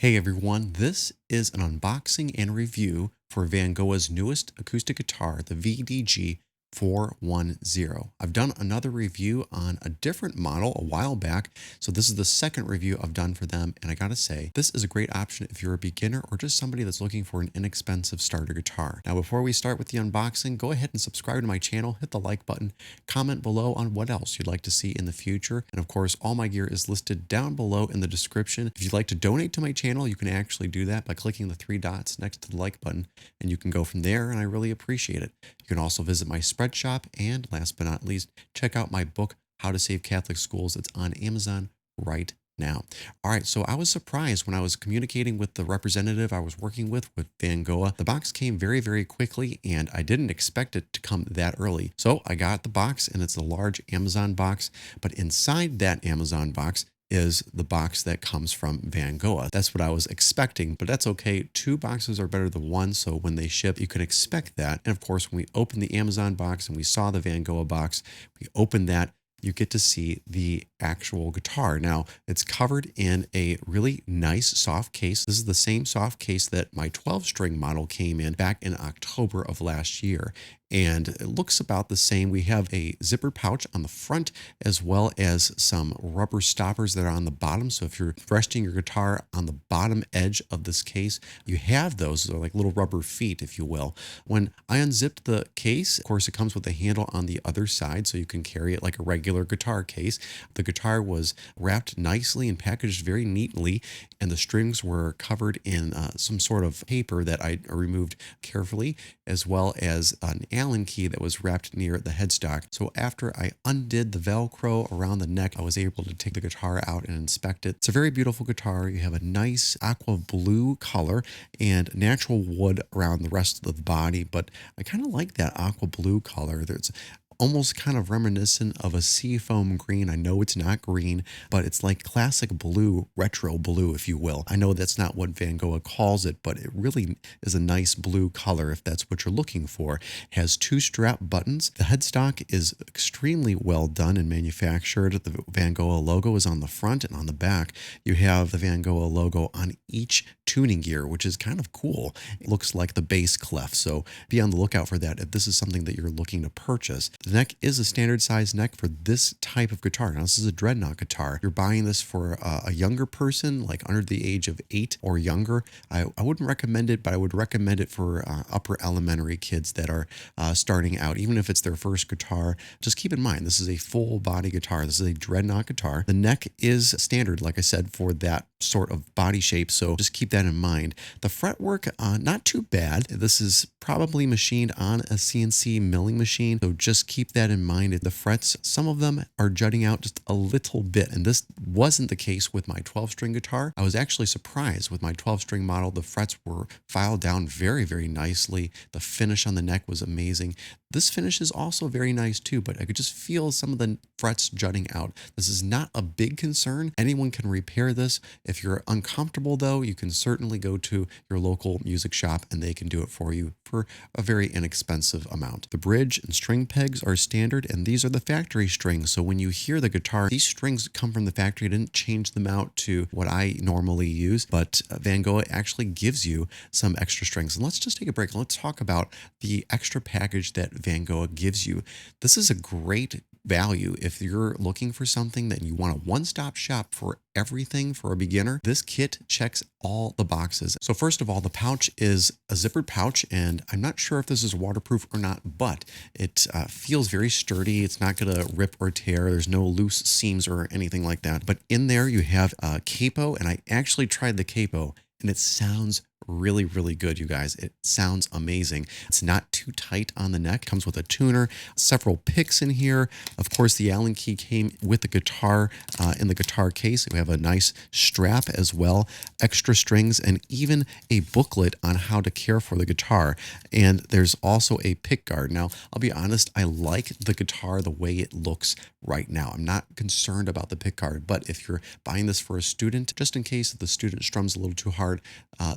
Hey everyone, this is an unboxing and review for Vangoa's newest acoustic guitar, the VDG 410. I've done another review on a different model a while back, so this is the second review I've done for them, and I gotta say, this is a great option if you're a beginner or just somebody that's looking for an inexpensive starter guitar. Now, before we start with the unboxing, go ahead and subscribe to my channel, hit the like button, comment below on what else you'd like to see in the future, and of course, all my gear is listed down below in the description. If you'd like to donate to my channel, you can actually do that by clicking the three dots next to the like button, and you can go from there, and I really appreciate it. You can also visit my spread shop, and last but not least, check out my book, How to Save Catholic Schools. It's on Amazon right now. All right, so I was surprised when I was communicating with the representative I was working with Vangoa. The box came very, very quickly, and I didn't expect it to come that early. So I got the box, and it's a large Amazon box, but inside that Amazon box is the box that comes from Vangoa. That's what I was expecting, but that's okay. Two boxes are better than one, so when they ship, you can expect that. And of course, when we opened the Amazon box and we saw the Vangoa box, we opened that, you get to see the actual guitar. Now, it's covered in a really nice soft case. This is the same soft case that my 12-string model came in back in October of last year. And it looks about the same. We have a zipper pouch on the front as well as some rubber stoppers that are on the bottom. So if you're resting your guitar on the bottom edge of this case, you have those. They're like little rubber feet, if you will. When I unzipped the case, of course, it comes with a handle on the other side so you can carry it like a regular guitar case. The guitar was wrapped nicely and packaged very neatly, and the strings were covered in some sort of paper that I removed carefully, as well as an Allen key that was wrapped near the headstock. So after I undid the Velcro around the neck, I was able to take the guitar out and inspect it. It's a very beautiful guitar. You have a nice aqua blue color and natural wood around the rest of the body, but I kind of like that aqua blue color. There's almost kind of reminiscent of a seafoam green. I know it's not green, but it's like classic blue, retro blue, if you will. I know that's not what Vangoa calls it, but it really is a nice blue color if that's what you're looking for. It has two strap buttons. The headstock is extremely well done and manufactured. The Vangoa logo is on the front, and on the back, you have the Vangoa logo on each tuning gear, which is kind of cool. It looks like the bass clef, so be on the lookout for that if this is something that you're looking to purchase. The neck is a standard size neck for this type of guitar. Now, this is a dreadnought guitar. You're buying this for a younger person, like under the age of 8 or younger. I wouldn't recommend it, but I would recommend it for upper elementary kids that are starting out. Even if it's their first guitar, just keep in mind, this is a full body guitar. This is a dreadnought guitar. The neck is standard, like I said, for that sort of body shape, so just keep that in mind. The fretwork, not too bad. This is probably machined on a CNC milling machine, so just keep that in mind. The frets, some of them are jutting out just a little bit, and this wasn't the case with my 12-string guitar. I was actually surprised with my 12-string model. The frets were filed down very, very nicely. The finish on the neck was amazing. This finish is also very nice too, but I could just feel some of the frets jutting out. This is not a big concern. Anyone can repair this. If you're uncomfortable though, you can certainly go to your local music shop and they can do it for you for a very inexpensive amount. The bridge and string pegs are standard, and these are the factory strings. So when you hear the guitar, these strings come from the factory. I didn't change them out to what I normally use, but Vangoa actually gives you some extra strings. And let's just take a break and let's talk about the extra package that Vangoa gives you. This is a great value if you're looking for something that you want a one-stop shop for everything for a beginner. This kit checks all the boxes. So first of all, the pouch is a zippered pouch, and I'm not sure if this is waterproof or not, but it feels very sturdy. It's not going to rip or tear. There's no loose seams or anything like that. But in there you have a capo, and I actually tried the capo, and it sounds really, really good, you guys. It sounds amazing. It's not too tight on the neck. Comes with a tuner, several picks in here. Of course, the Allen key came with the guitar in the guitar case. We have a nice strap as well, extra strings, and even a booklet on how to care for the guitar. And there's also a pick guard. Now, I'll be honest, I like the guitar the way it looks right now. I'm not concerned about the pick guard, but if you're buying this for a student, just in case the student strums a little too hard,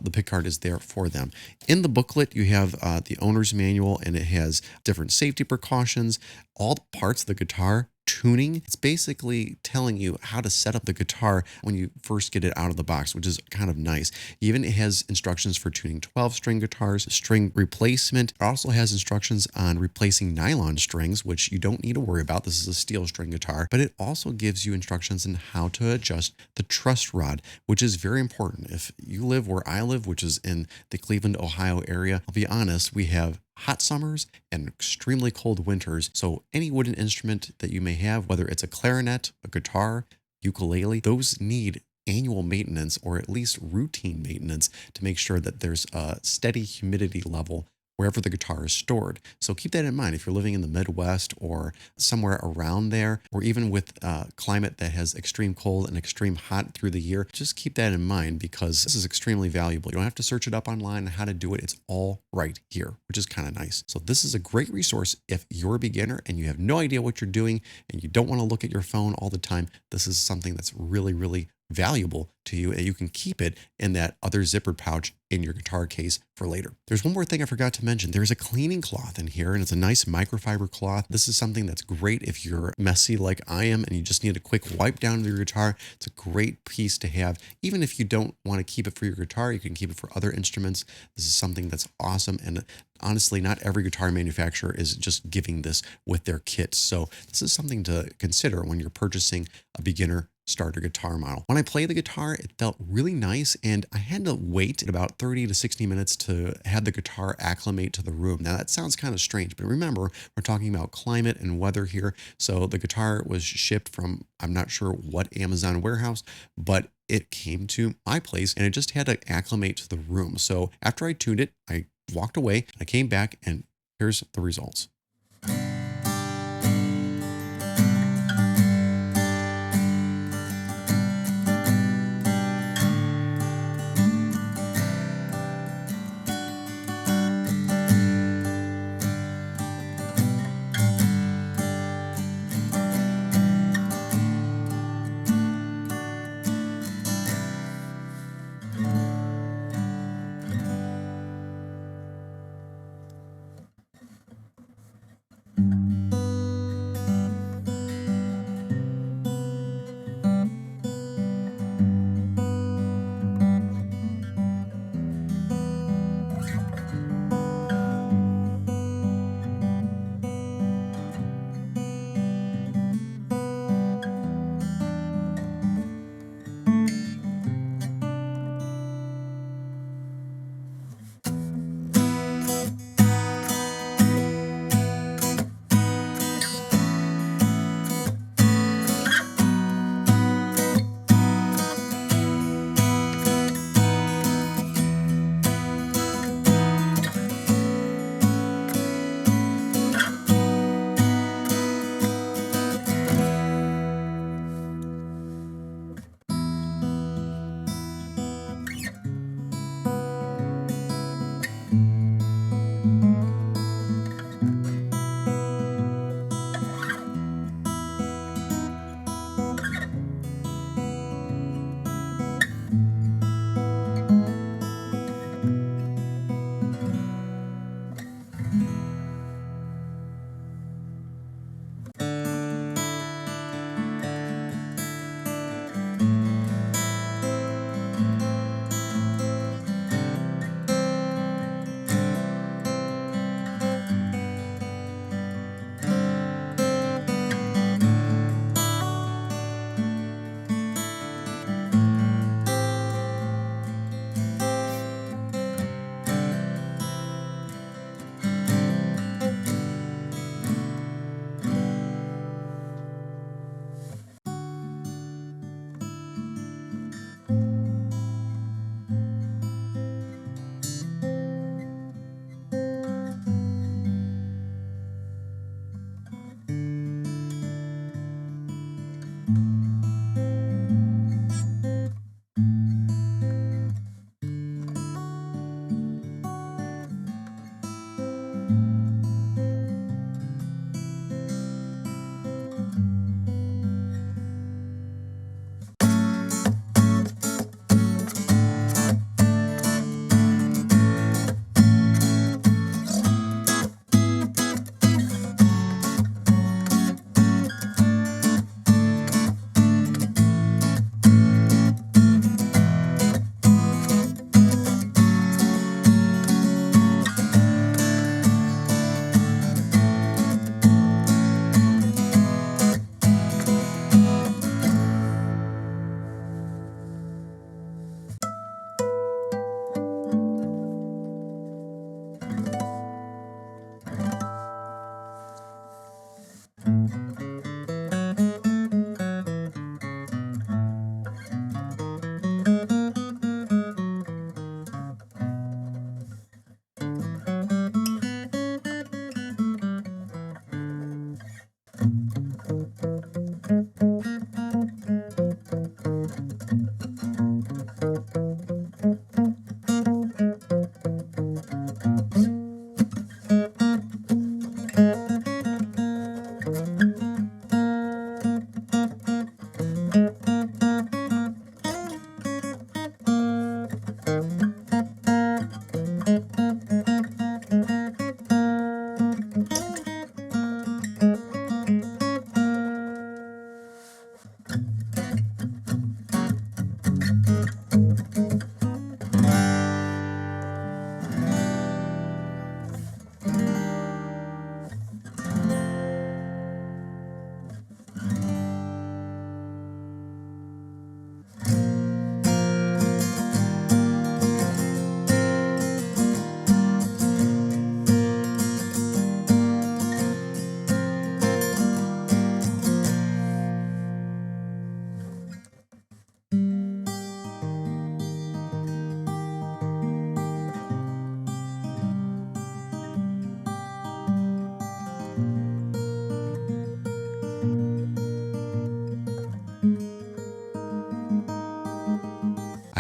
the pick guard is there for them. In the booklet, you have the owner's manual, and it has different safety precautions. All the parts of the guitar tuning. It's basically telling you how to set up the guitar when you first get it out of the box, which is kind of nice. Even it has instructions for tuning 12-string guitars, string replacement. It also has instructions on replacing nylon strings, which you don't need to worry about. This is a steel string guitar, but it also gives you instructions on how to adjust the truss rod, which is very important. If you live where I live, which is in the Cleveland, Ohio area, I'll be honest, we have hot summers and extremely cold winters. So any wooden instrument that you may have, whether it's a clarinet, a guitar, ukulele, those need annual maintenance or at least routine maintenance to make sure that there's a steady humidity level wherever the guitar is stored. So keep that in mind if you're living in the Midwest or somewhere around there, or even with a climate that has extreme cold and extreme hot through the year. Just keep that in mind because this is extremely valuable. You don't have to search it up online on how to do it. It's all right here, which is kind of nice. So this is a great resource if you're a beginner and you have no idea what you're doing and you don't want to look at your phone all the time. This is something that's really, really valuable to you, and you can keep it in that other zippered pouch in your guitar case for later. There's one more thing I forgot to mention. There's a cleaning cloth in here, and it's a nice microfiber cloth. This is something that's great if you're messy like I am and you just need a quick wipe down of your guitar. It's a great piece to have. Even if you don't want to keep it for your guitar, you can keep it for other instruments. This is something that's awesome, and honestly, not every guitar manufacturer is just giving this with their kits. So this is something to consider when you're purchasing a beginner starter guitar model. When I play the guitar, it felt really nice, and I had to wait about 30 to 60 minutes to have the guitar acclimate to the room. Now that sounds kind of strange, but remember, we're talking about climate and weather here. So the guitar was shipped from, I'm not sure what Amazon warehouse, but it came to my place and it just had to acclimate to the room. So after I tuned it, I walked away, I came back, and here's the results.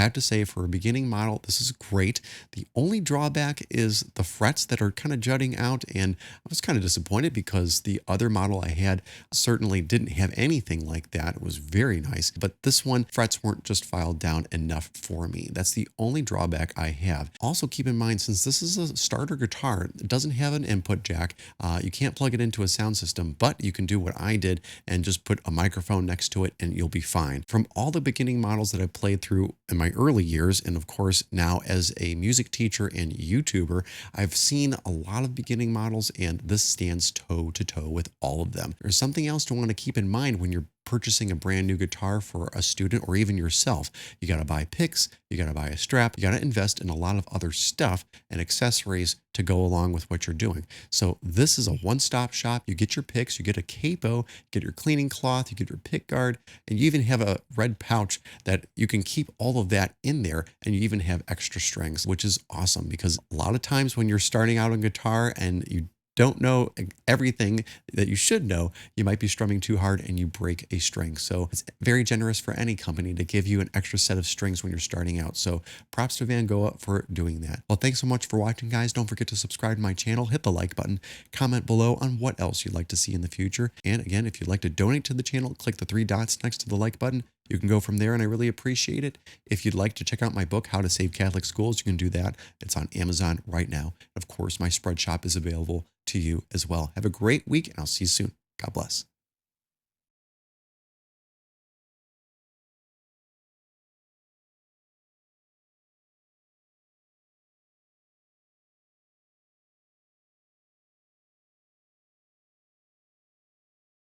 I have to say for a beginning model, this is great. The only drawback is the frets that are kind of jutting out, and I was kind of disappointed because the other model I had certainly didn't have anything like that. It was very nice, but this one, frets weren't just filed down enough for me. That's the only drawback I have. Also keep in mind, since this is a starter guitar, it doesn't have an input jack. You can't plug it into a sound system, but you can do what I did and just put a microphone next to it and you'll be fine. From all the beginning models that I've played through in my early years, and of course now as a music teacher and YouTuber, I've seen a lot of beginning models and this stands toe to toe with all of them. There's something else to want to keep in mind when you're purchasing a brand new guitar for a student or even yourself. You got to buy picks, you got to buy a strap, you got to invest in a lot of other stuff and accessories to go along with what you're doing. So this is a one-stop shop. You get your picks, you get a capo, get your cleaning cloth, you get your pick guard, and you even have a red pouch that you can keep all of that in there, and you even have extra strings, which is awesome because a lot of times when you're starting out on guitar and you don't know everything that you should know, you might be strumming too hard and you break a string. So it's very generous for any company to give you an extra set of strings when you're starting out. So props to Vangoa for doing that. Well, thanks so much for watching, guys. Don't forget to subscribe to my channel, hit the like button, comment below on what else you'd like to see in the future. And again, if you'd like to donate to the channel, click the 3 dots next to the like button. You can go from there, and I really appreciate it. If you'd like to check out my book, How to Save Catholic Schools, you can do that. It's on Amazon right now. Of course, my spread shop is available to you as well. Have a great week, and I'll see you soon. God bless.